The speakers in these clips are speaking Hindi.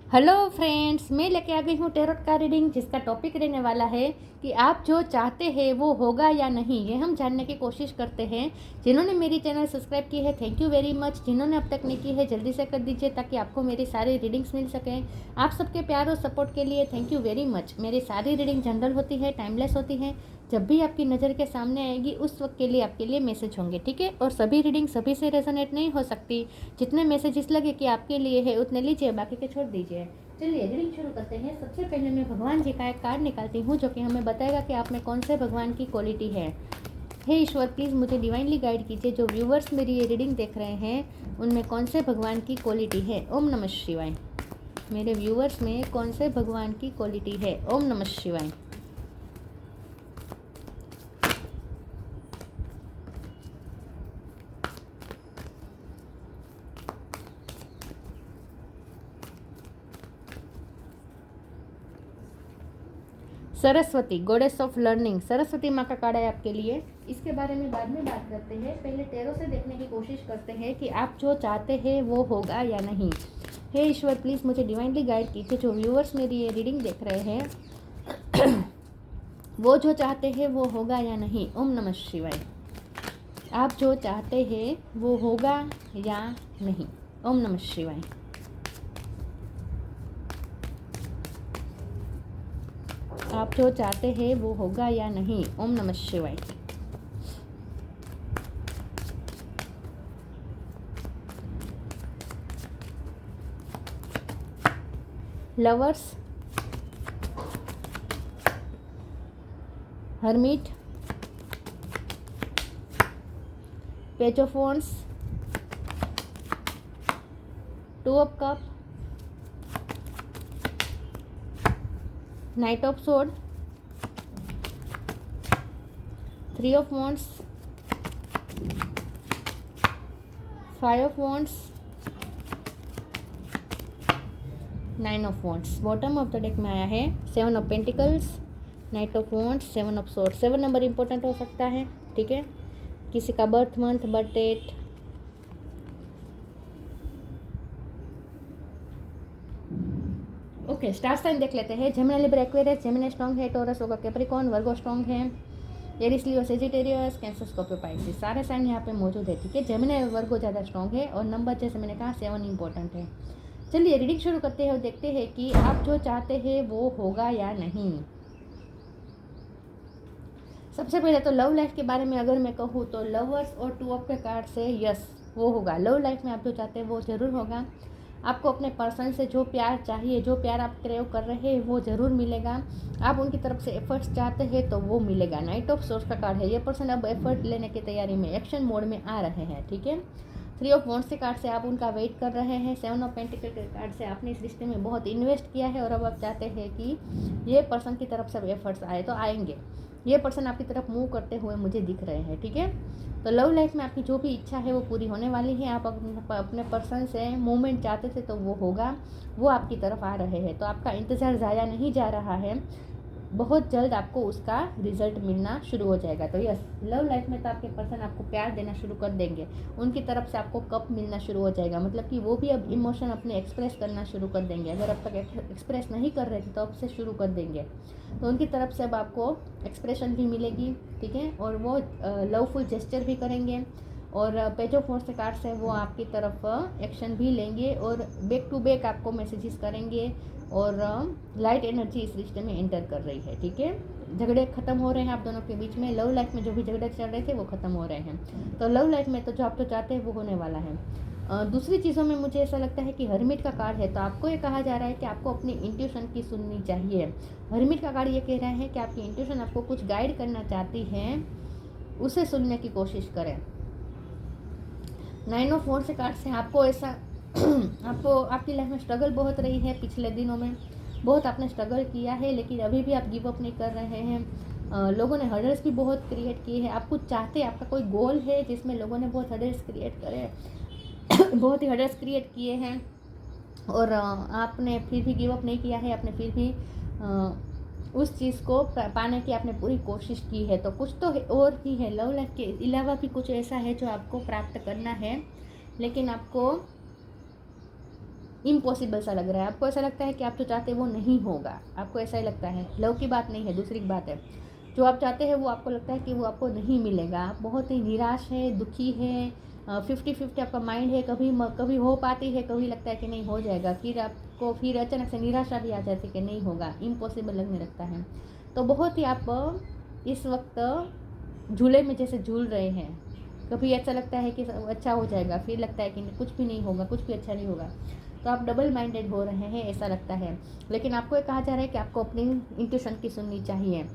हेलो फ्रेंड्स, मैं लेके आ गई हूँ टेरोट का रीडिंग, जिसका टॉपिक रहने वाला है कि आप जो चाहते हैं वो होगा या नहीं। ये हम जानने की कोशिश करते हैं। जिन्होंने मेरी चैनल सब्सक्राइब की है, थैंक यू वेरी मच। जिन्होंने अब तक नहीं की है, जल्दी से कर दीजिए ताकि आपको मेरी सारी रीडिंग्स मिल सकें। आप सबके प्यार और सपोर्ट के लिए थैंक यू वेरी मच। मेरी सारी रीडिंग जनरल होती है, टाइमलेस होती है। जब भी आपकी नज़र के सामने आएगी उस वक्त के लिए आपके लिए मैसेज होंगे, ठीक है। और सभी रीडिंग सभी से रेजोनेट नहीं हो सकती। जितने मैसेजेस लगे कि आपके लिए है उतने लीजिए, बाकी के छोड़ दीजिए। चलिए रीडिंग शुरू करते हैं। सबसे पहले मैं भगवान जी का एक कार्ड निकालती हूँ जो कि हमें बताएगा कि आप में कौन से भगवान की क्वालिटी है। हे ईश्वर, प्लीज़ मुझे डिवाइनली गाइड कीजिए। जो व्यूवर्स मेरी ये रीडिंग देख रहे हैं उनमें कौन से भगवान की क्वालिटी है। ओम नमः शिवाय। मेरे व्यूवर्स में कौन से भगवान की क्वालिटी है। ओम नमः शिवाय। Saraswati, goddess of learning. Saraswati माँ का कार्ड है आपके लिए। इसके बारे में बाद में बात करते हैं। पहले टैरो से देखने की कोशिश करते हैं कि आप जो चाहते हैं वो होगा या नहीं। हे ईश्वर, प्लीज़ मुझे डिवाइनली गाइड कीजिए। जो व्यूअर्स मेरी ये रीडिंग देख रहे हैं वो जो चाहते हैं वो होगा या नहीं। ओम नमः शिवाय। आप जो चाहते हैं वो होगा या नहीं। ओम नमः शिवाय। आप जो चाहते हैं वो होगा या नहीं। ओम नमः शिवाय। Lovers, hermit, page of wands, two of cup, knight of sword, three of wands, five of wands, nine of wands. Bottom of the deck में आया है seven of pentacles, knight of wands, seven of sword. 7 number important हो सकता है, ठीक है। किसी का birth month, birth date, okay. Star sign देख लेते हैं। Gemini, Libra, Aquarius. Gemini strong है, टॉरस होगा, कैप्रिकॉर्न, वर्गो स्ट्रॉन्ग है, एरीज, लियो, सेजिटेरियस, कैंसर, स्कॉर्पियो, पाइसिस। सारे साइन यहाँ पे मौजूद है, ठीक है। जेमिनी वर्गो ज़्यादा स्ट्रॉन्ग है और नंबर जैसे मैंने कहा 7 इंपॉर्टेंट है। चलिए रीडिंग शुरू करते हैं और देखते हैं कि आप जो चाहते हैं वो होगा या नहीं। सबसे पहले तो लव लाइफ के बारे में अगर मैं कहूँ तो लवर्स और टू ऑफ के कार्ड से यस, वो होगा। लव लाइफ में आप जो चाहते हैं वो ज़रूर होगा। आपको अपने पर्सन से जो प्यार चाहिए, जो प्यार आप क्रेव कर रहे हैं वो ज़रूर मिलेगा। आप उनकी तरफ से एफर्ट्स चाहते हैं तो वो मिलेगा। नाइट ऑफ सोर्स का कार्ड है। ये पर्सन अब एफर्ट लेने की तैयारी में, एक्शन मोड में आ रहे हैं, ठीक है। थ्री ऑफ वॉन्ड्स के कार्ड से आप उनका वेट कर रहे हैं। सेवन ऑफ पेंटिकल के कार्ड से आपने इस रिश्ते में बहुत इन्वेस्ट किया है और अब आप चाहते हैं कि ये पर्सन की तरफ से एफर्ट्स आए तो आएंगे। ये पर्सन आपकी तरफ मूव करते हुए मुझे दिख रहे हैं, ठीक है। तो लव लाइफ में आपकी जो भी इच्छा है वो पूरी होने वाली है। आप अपने पर्सन से मूवमेंट चाहते थे तो वो होगा, वो आपकी तरफ आ रहे हैं। तो आपका इंतज़ार ज़ाया नहीं जा रहा है, बहुत जल्द आपको उसका रिजल्ट मिलना शुरू हो जाएगा। तो यस, लव लाइफ में तो आपके पर्सन आपको प्यार देना शुरू कर देंगे। उनकी तरफ से आपको कप मिलना शुरू हो जाएगा, मतलब कि वो भी अब इमोशन अपने एक्सप्रेस करना शुरू कर देंगे। अगर अब तक एक्सप्रेस नहीं कर रहे थे तो अब से शुरू कर देंगे। तो उनकी तरफ से अब आपको एक्सप्रेशन भी मिलेगी, ठीक है। और वो लवफुल जेस्चर भी करेंगे और पेज ऑफ वॉन्ड्स के कार्ड से वो आपकी तरफ एक्शन भी लेंगे और बैक टू बैक आपको मैसेजेस करेंगे। और लाइट एनर्जी इस रिश्ते में एंटर कर रही है, ठीक है। झगड़े खत्म हो रहे हैं आप दोनों के बीच में। लव लाइफ में जो भी झगड़े चल रहे थे वो खत्म हो रहे हैं। तो लव लाइफ में तो जो आप तो चाहते हैं वो होने वाला है। दूसरी चीज़ों में मुझे ऐसा लगता है कि हर्मिट का कार्ड है। तो आपको ये कहा जा रहा है कि आपको अपनी इंट्यूशन की सुननी चाहिए। हर्मिट का कार्ड ये कह रहा है कि आपकी इंट्यूशन आपको कुछ गाइड करना चाहती है, उसे सुनने की कोशिश करें। नाइन ऑफ वॉन्ड्स के कार्ड से आपको ऐसा आपको आपकी लाइफ में स्ट्रगल बहुत रही है। पिछले दिनों में बहुत आपने स्ट्रगल किया है, लेकिन अभी भी आप गिव अप नहीं कर रहे हैं। लोगों ने हर्डल्स भी बहुत क्रिएट किए हैं। आप कुछ चाहते हैं, आपका कोई गोल है जिसमें लोगों ने बहुत हर्डल्स क्रिएट करे बहुत ही हर्डल्स क्रिएट किए हैं और आपने फिर भी गिव अप नहीं किया है। आपने फिर भी उस चीज़ को पाने की आपने पूरी कोशिश की है। तो कुछ तो और भी है, लव लाइफ के अलावा भी कुछ ऐसा है जो आपको प्राप्त करना है, लेकिन आपको इम्पॉसिबल सा लग रहा है, आपको ऐसा लगता है कि आप जो चाहते हैं वो नहीं होगा, आपको ऐसा ही लगता है। लव की बात नहीं है, दूसरी बात है, जो आप चाहते हैं वो आपको लगता है कि वो आपको नहीं मिलेगा, आप बहुत ही निराश है, दुखी है, 50-50 आपका माइंड है, कभी हो पाती है, कभी लगता है कि नहीं हो जाएगा, फिर अचानक से निराशा भी आ जाती है कि नहीं होगा, इम्पॉसिबल लगने लगता है। तो बहुत ही आप इस वक्त झूले में जैसे झूल रहे हैं, कभी ऐसा लगता है कि अच्छा हो जाएगा, फिर लगता है कि कुछ भी नहीं होगा, कुछ भी अच्छा नहीं होगा, तो आप डबल माइंडेड हो रहे हैं ऐसा लगता है। लेकिन आपको ये कहा जा रहा है कि आपको अपनी इंट्यूशन की सुननी चाहिए।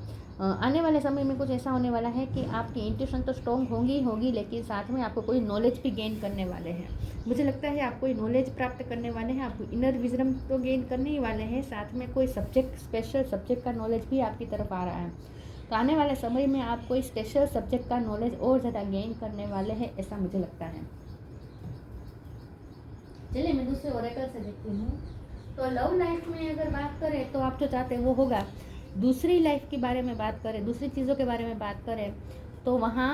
आने वाले समय में कुछ ऐसा होने वाला है कि आपकी इंट्यूशन तो स्ट्रॉन्ग होगी ही होगी, लेकिन साथ में आपको कोई नॉलेज भी गेन करने वाले हैं। मुझे लगता है आप कोई नॉलेज प्राप्त करने वाले हैं, आप इनर विजडम तो गेन करने ही वाले हैं, साथ में कोई सब्जेक्ट, स्पेशल सब्जेक्ट का नॉलेज भी आपकी तरफ आ रहा है। तो आने वाले समय में आप कोई स्पेशल सब्जेक्ट का नॉलेज और ज़्यादा गेन करने वाले हैं, ऐसा मुझे लगता है। चलिए मैं दूसरे ओरेकल से देखती हूँ। तो लव लाइफ में अगर बात करें तो आप जो चाहते हैं वो होगा। दूसरी लाइफ के बारे में बात करें, दूसरी चीज़ों के बारे में बात करें, तो वहाँ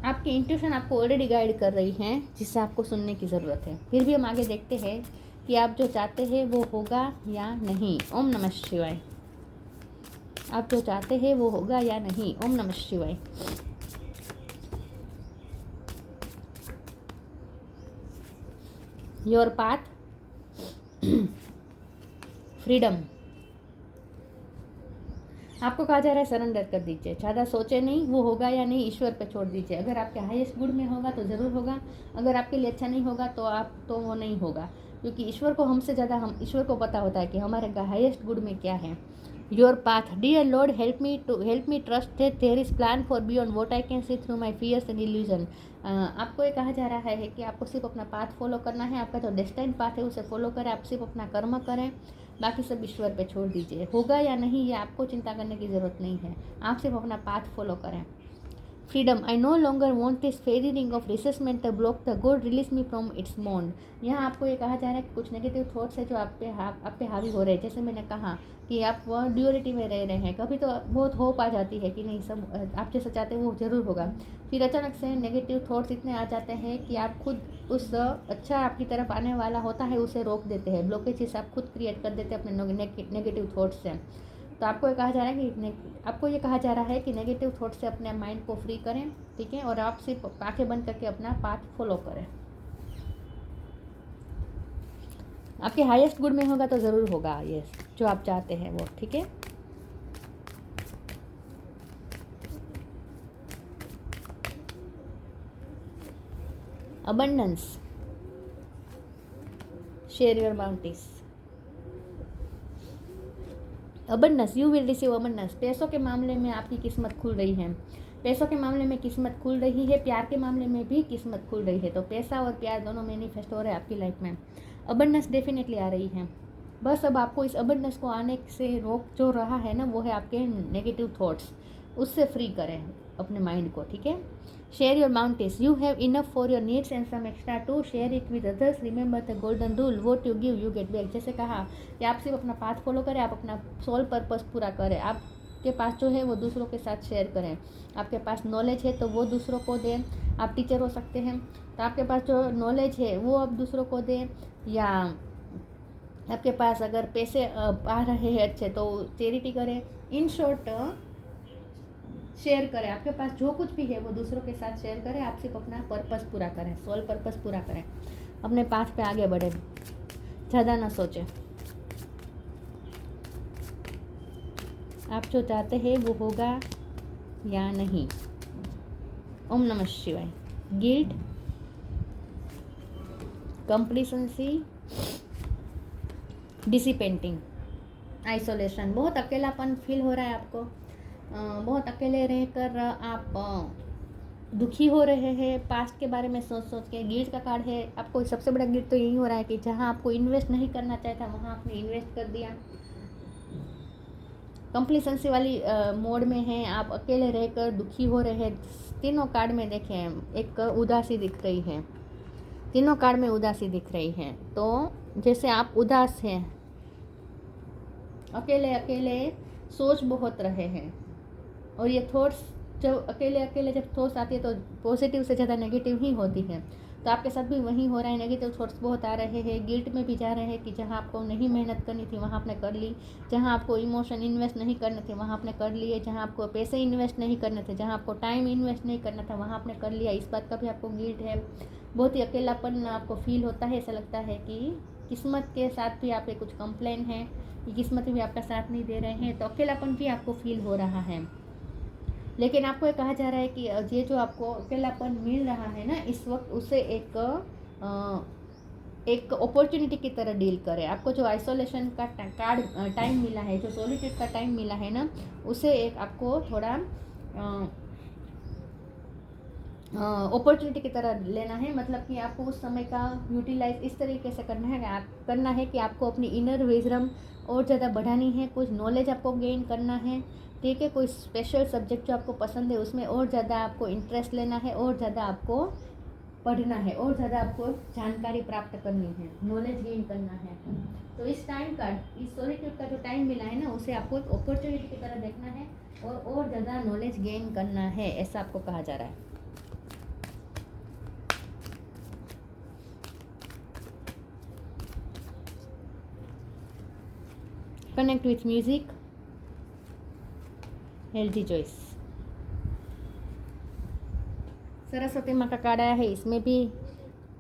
आपकी इंट्यूशन आपको ऑलरेडी गाइड कर रही है, जिससे आपको सुनने की ज़रूरत है। फिर भी हम आगे देखते हैं कि आप जो चाहते हैं वो होगा या नहीं। ओम नमः शिवाय। आप जो चाहते हैं वो होगा या नहीं। ओम नमः शिवाय। Your path, freedom. आपको कहा जा रहा है सरेंडर कर दीजिए, ज़्यादा सोचे नहीं, वो होगा या नहीं ईश्वर पे छोड़ दीजिए। अगर आपके हाईएस्ट गुड में होगा तो ज़रूर होगा, अगर आपके लिए अच्छा नहीं होगा तो वो नहीं होगा, क्योंकि ईश्वर को हमसे ज़्यादा ईश्वर को पता होता है कि हमारे हाईएस्ट गुड में क्या है। Your path, dear lord help me trust that there is plan for beyond what I can see through my fears and illusion. आपको ये कहा जा रहा है कि आपको सिर्फ अपना पाथ फॉलो करना है, आपका जो डेस्टाइन पाथ है उसे फॉलो करें, आप सिर्फ अपना कर्म करें, बाकी सब ईश्वर पे छोड़ दीजिए। होगा या नहीं ये आपको चिंता करने की ज़रूरत नहीं है, आप सिर्फ अपना पाथ फॉलो करें। Freedom, I no longer want this fairy ring of resentment the block the god release me from its bond. यहाँ आपको ये कहा जा रहा है कि कुछ नेगेटिव थॉट्स है जो आप पे हावी हो रहे हैं। जैसे मैंने कहा कि आप वह ड्यूअलिटी में रह रहे हैं, कभी तो बहुत होप आ जाती है कि नहीं सब आप जैसा चाहते हैं वो ज़रूर होगा, फिर अचानक से नेगेटिव थॉट्स इतने आ जाते हैं कि आप खुद उस अच्छा आपकी तरफ आने वाला होता है उसे रोक देते हैं, ब्लॉकेजेस आप खुद क्रिएट कर देते हैं अपने नेगेटिव थॉट्स से। तो आपको ये कहा जा रहा है कि नेगेटिव थॉट से अपने माइंड को फ्री करें, ठीक है, और आप सिर्फ आंखें बंद करके अपना पाथ फॉलो करें। आपके हाईएस्ट गुड में होगा तो ज़रूर होगा ये जो आप चाहते हैं वो, ठीक है। Abundance, share your bounties. Abundance, you will receive abundance. पैसों के मामले में आपकी किस्मत खुल रही है, पैसों के मामले में किस्मत खुल रही है, प्यार के मामले में भी किस्मत खुल रही है। तो पैसा और प्यार दोनों मैनिफेस्ट हो रहे हैं आपकी लाइफ में। अबंडेंस डेफिनेटली आ रही है, बस अब आपको इस अबंडेंस को आने से रोक जो रहा है ना, वो है आपके नेगेटिव थॉट्स, उससे फ्री करें अपने माइंड को, ठीक है। Share your bounties, you have enough for your needs and some extra to share it with others, remember the golden rule, what you give you get back. जैसे कहा कि आप सिर्फ अपना पाथ फॉलो करें, आप अपना सोल पर्पस पूरा करें, आपके पास जो है वो दूसरों के साथ शेयर करें, आपके पास नॉलेज है तो वो दूसरों को दें, आप टीचर हो सकते हैं तो आपके पास जो नॉलेज है वो आप दूसरों को दें, या आपके पास अगर पैसे आ रहे हैं अच्छे तो चैरिटी करें। इन शॉर्ट शेयर करें, आपके पास जो कुछ भी है वो दूसरों के साथ शेयर करें, आप सिर्फ अपना पर्पस पूरा करें, सोल पर्पस पूरा करें, अपने पाथ पे आगे बढ़ें, ज़्यादा ना सोचें। आप जो चाहते हैं वो होगा या नहीं। ओम नमः शिवाय। गिल्ट, कंप्लीसेंसी, डिसिपेंटिंग, आइसोलेशन, बहुत अकेलापन फील हो रहा है आपको, बहुत अकेले रहकर आप दुखी हो रहे हैं, पास्ट के बारे में सोच सोच के। गिल्ट का कार्ड है, आपको सबसे बड़ा गिल्ट तो यही हो रहा है कि जहां आपको इन्वेस्ट नहीं करना चाहता वहां आपने इन्वेस्ट कर दिया। कंप्लीसेंसी वाली मोड में हैं, आप अकेले रहकर दुखी हो रहे हैं। तीनों कार्ड में देखें एक उदासी दिख रही है, तीनों कार्ड में उदासी दिख रही है। तो जैसे आप उदास हैं, अकेले अकेले सोच बहुत रहे हैं, और ये थॉट्स जब अकेले जब थॉट्स आती है तो पॉजिटिव से ज़्यादा नेगेटिव ही होती है। तो आपके साथ भी वही हो रहा है, नेगेटिव थॉट्स बहुत आ रहे हैं, गिल्ट में भी जा रहे हैं कि जहाँ आपको नहीं मेहनत करनी थी वहाँ आपने कर ली, जहाँ आपको इमोशन इन्वेस्ट नहीं करने थे वहाँ आपने कर लिए, जहाँ आपको पैसे इन्वेस्ट नहीं करने थे, जहाँ आपको टाइम इन्वेस्ट नहीं करना था वहाँ आपने कर लिया। इस बात का भी आपको गिल्ट है, बहुत ही अकेलापन आपको फील होता है। ऐसा लगता है कि किस्मत के साथ भी आपके कुछ कंप्लेन है कि किस्मत भी आपका साथ नहीं दे रहे हैं, तो अकेलापन भी आपको फील हो रहा है। लेकिन आपको ये कहा जा रहा है कि ये जो आपको अकेलापन मिल रहा है ना इस वक्त, उसे एक अपॉर्चुनिटी की तरह डील करें। आपको जो आइसोलेशन का टाइम मिला है, जो सॉलिट्यूड का टाइम मिला है ना, उसे एक आपको थोड़ा अपॉर्चुनिटी की तरह लेना है। मतलब कि आपको उस समय का यूटिलाइज इस तरीके से करना है कि आपको अपनी इनर विजडम और ज़्यादा बढ़ानी है, कुछ नॉलेज आपको गेन करना है, ठीक है। कोई स्पेशल सब्जेक्ट जो आपको पसंद है उसमें और ज़्यादा आपको इंटरेस्ट लेना है, और ज़्यादा आपको पढ़ना है, और ज़्यादा आपको जानकारी प्राप्त करनी है, नॉलेज गेन करना है। तो इस टाइम का, इस सॉलिट्यूड का जो टाइम मिला है ना, उसे आपको एक अपॉर्चुनिटी की तरह देखना है और ज़्यादा नॉलेज गेन करना है, ऐसा आपको कहा जा रहा है। Connect with music, healthy choice. Saraswati माँ का कार्ड आया है, इसमें भी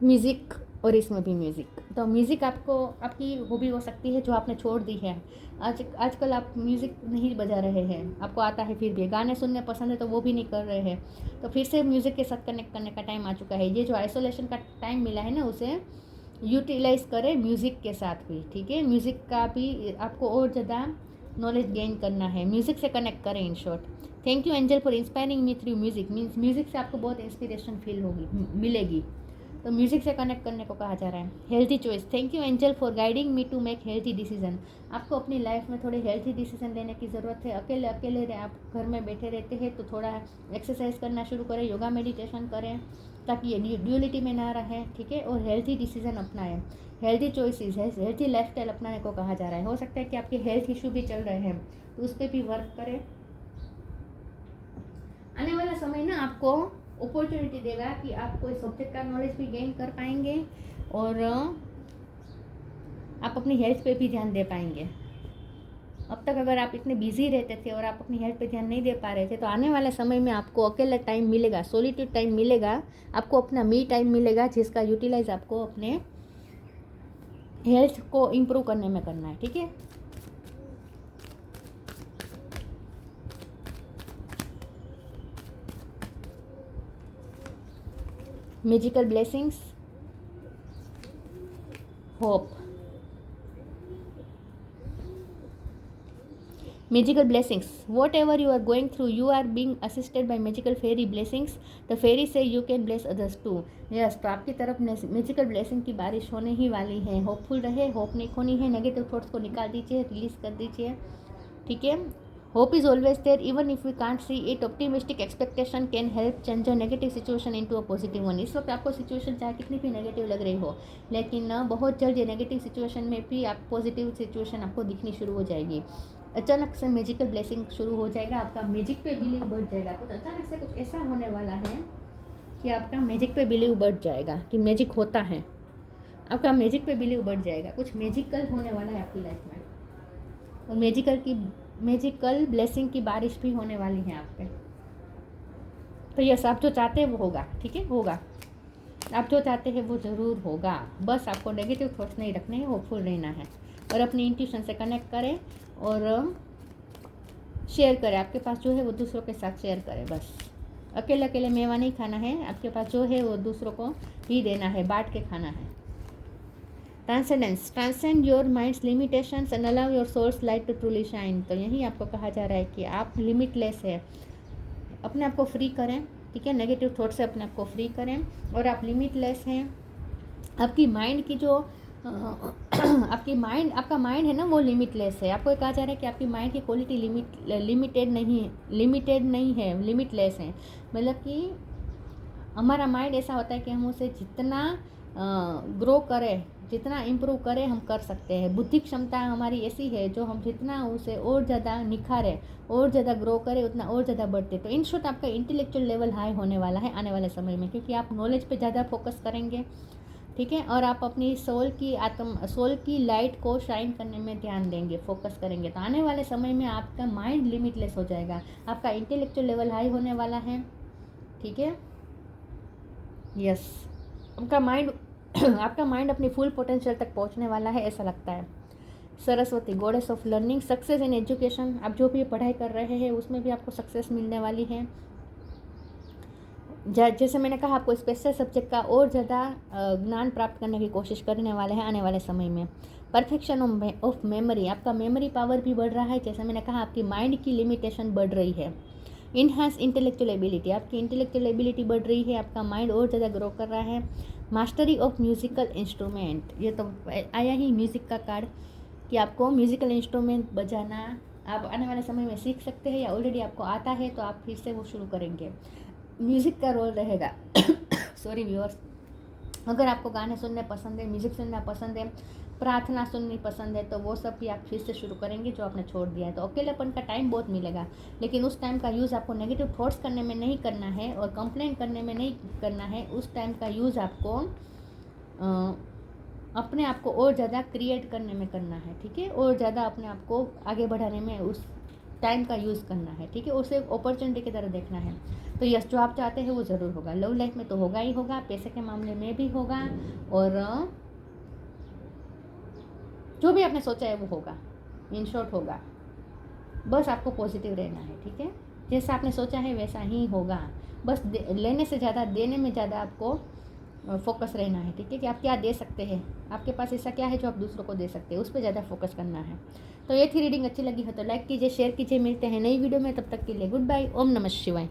म्यूज़िक और इसमें भी म्यूज़िक। तो म्यूज़िक आपको आपकी हॉबी हो सकती है जो आपने छोड़ दी है। आजकल आप म्यूज़िक नहीं बजा रहे हैं, आपको आता है फिर भी, गाने सुनने पसंद है तो वो भी नहीं कर रहे हैं, तो फिर से म्यूज़िक के साथ कनेक्ट करने का टाइम आ चुका है। ये जो आइसोलेशन का टाइम मिला है ना, उसे यूटिलाइज करें म्यूज़िक के साथ भी, ठीक है। म्यूज़िक का भी आपको और ज़्यादा नॉलेज गेन करना है, म्यूज़िक से कनेक्ट करें in short. Thank you angel for inspiring me through music. Means music से आपको बहुत इंस्पिरेशन फील होगी, मिलेगी, तो म्यूज़िक से कनेक्ट करने को कहा जा रहा है। Healthy choice, thank you angel for guiding me to make healthy decision. आपको अपनी लाइफ में थोड़े हेल्थी डिसीजन लेने की ज़रूरत है। अकेले आप घर में बैठे रहते हैं तो थोड़ा एक्सरसाइज करना शुरू करें, योगा मेडिटेशन करें, ताकि ये ड्यूलिटी में ना रहे, ठीक है। और हेल्थी डिसीजन अपनाएं, हेल्थी चॉइसेस है, हेल्थी लाइफस्टाइल अपनाने को कहा जा रहा है। हो सकता है कि आपके हेल्थ इशू भी चल रहे हैं, तो उस पर भी वर्क करें। आने वाला समय ना आपको अपॉर्चुनिटी देगा कि आप कोई सब्जेक्ट का नॉलेज भी गेन कर पाएंगे और आप अपनी हेल्थ पे भी ध्यान दे पाएंगे। अब तक अगर आप इतने बिजी रहते थे और आप अपनी हेल्थ पे ध्यान नहीं दे पा रहे थे, तो आने वाले समय में आपको अकेला टाइम मिलेगा, सॉलिट्यूड टाइम मिलेगा, आपको अपना मी टाइम मिलेगा, जिसका यूटिलाइज आपको अपने हेल्थ को इम्प्रूव करने में करना है, ठीक है। Magical blessings, hope. Magical blessings, whatever you are going through, you are being assisted by magical fairy blessings. The fairy say you can bless others too. Yes, तो आपकी तरफ मैजिकल ब्लेसिंग की बारिश होने ही वाली है। होपफुल रहे, होप नहीं खोनी है, नेगेटिव थॉट्स को निकाल दीजिए, रिलीज कर दीजिए, ठीक है। Hope is always there even if we can't see it. Optimistic expectation can help change a negative situation into a positive one. इस वक्त आपको सिचुएशन चाहे कितनी भी नेगेटिव लग रही हो, लेकिन बहुत जल्द ये नेगेटिव सिचुएशन में भी आप पॉजिटिव सिचुएशन आपको दिखनी शुरू हो जाएगी। अचानक से मैजिकल ब्लेसिंग शुरू हो जाएगा, आपका मैजिक पे बिलीव बढ़ जाएगा। कुछ अचानक से कुछ ऐसा होने वाला है कि आपका मैजिक पे बिलीव बढ़ जाएगा कि मैजिक होता है, आपका मैजिक पे बिलीव बढ़ जाएगा। कुछ मैजिकल होने वाला है आपकी लाइफ में, और मैजिकल ब्लेसिंग की बारिश भी होने वाली है आप पे। तो यस, आप जो चाहते हैं वो होगा, ठीक है, होगा। आप जो चाहते हैं वो ज़रूर होगा, बस आपको नेगेटिव थॉट्स नहीं रखने हैं, होपफुल रहना है, और अपनी इंट्यूशन से कनेक्ट करें और शेयर करें। आपके पास जो है वो दूसरों के साथ शेयर करें। बस अकेले मेवा नहीं खाना है, आपके पास जो है वो दूसरों को ही देना है, बांट के खाना है। Transcendence, transcend your mind's limitations and allow your soul's light to truly shine. तो यही आपको कहा जा रहा है कि आप लिमिटलेस है, अपने आप को फ्री करें, ठीक है। नेगेटिव थॉट से अपने आप को फ्री करें, और आप लिमिटलेस हैं। आपकी माइंड की जो आपका माइंड है ना, वो लिमिटलेस है। आपको कहा जा रहा है कि आपकी माइंड की क्वालिटी लिमिटेड नहीं है, लिमिटलेस है। मतलब कि हमारा माइंड ऐसा होता है कि हम उसे जितना ग्रो करें, जितना इम्प्रूव करें हम कर सकते हैं। बुद्धि क्षमता हमारी ऐसी है जो हम जितना उसे और ज़्यादा निखारें और ज़्यादा ग्रो करें उतना और ज़्यादा बढ़ते। तो इन शॉर्ट आपका इंटेलेक्चुअल लेवल हाई होने वाला है आने वाले समय में, क्योंकि आप नॉलेज पे ज़्यादा फोकस करेंगे, ठीक है, और आप अपनी सोल की लाइट को शाइन करने में ध्यान देंगे, फोकस करेंगे। तो आने वाले समय में आपका माइंड लिमिटलेस हो जाएगा, आपका इंटेलेक्चुअल लेवल हाई होने वाला है, ठीक है, यस। आपका माइंड अपनी फुल पोटेंशियल तक पहुंचने वाला है, ऐसा लगता है। Saraswati, goddess of learning, success in education, आप जो भी पढ़ाई कर रहे हैं उसमें भी आपको सक्सेस मिलने वाली है। जैसे मैंने कहा, आपको स्पेशल सब्जेक्ट का और ज़्यादा ज्ञान प्राप्त करने की कोशिश करने वाले हैं आने वाले समय में। परफेक्शन ऑफ मेमोरी, आपका मेमोरी पावर भी बढ़ रहा है। जैसे मैंने कहा, आपकी माइंड की लिमिटेशन बढ़ रही है। इनहांस इंटेलेक्चुअल एबिलिटी, आपकी इंटेलेक्चुअल एबिलिटी बढ़ रही है, आपका माइंड और ज़्यादा ग्रो कर रहा है। मास्टरी ऑफ म्यूज़िकल इंस्ट्रूमेंट, ये तो आया ही म्यूज़िक का कार्ड कि आपको म्यूज़िकल इंस्ट्रूमेंट बजाना आप आने वाले समय में सीख सकते हैं, या ऑलरेडी आपको आता है तो आप फिर से वो शुरू करेंगे। म्यूज़िक का रोल रहेगा। सॉरी व्यूअर्स, अगर आपको गाने सुनने पसंद है, म्यूज़िक सुनना पसंद है, प्रार्थना सुननी पसंद है, तो वो सब भी आप फिर से शुरू करेंगे जो आपने छोड़ दिया है। तो अकेलेपन का टाइम बहुत मिलेगा, लेकिन उस टाइम का यूज़ आपको नेगेटिव थॉट्स करने में नहीं करना है और कंप्लेंट करने में नहीं करना है। उस टाइम का यूज़ आपको अपने आप को और ज़्यादा क्रिएट करने में करना है, ठीक है, और ज़्यादा अपने आप को आगे बढ़ाने में उस टाइम का यूज़ करना है, ठीक है, उसे एक अपॉर्चुनिटी की तरह देखना है। तो यस, जो आप चाहते हैं वो ज़रूर होगा। लव लाइफ में तो होगा ही होगा, पैसे के मामले में भी होगा, और जो भी आपने सोचा है वो होगा, इन शॉर्ट होगा। बस आपको पॉजिटिव रहना है, ठीक है, जैसा आपने सोचा है वैसा ही होगा। बस लेने से ज़्यादा देने में ज़्यादा आपको फोकस रहना है, ठीक है, कि आप क्या दे सकते हैं, आपके पास ऐसा क्या है जो आप दूसरों को दे सकते हैं, उस पर ज़्यादा फोकस करना है। तो ये थी रीडिंग, अच्छी लगी हो तो लाइक कीजिए, शेयर कीजिए। मिलते हैं नई वीडियो में, तब तक के लिए गुड बाय। ओम नमः शिवाय।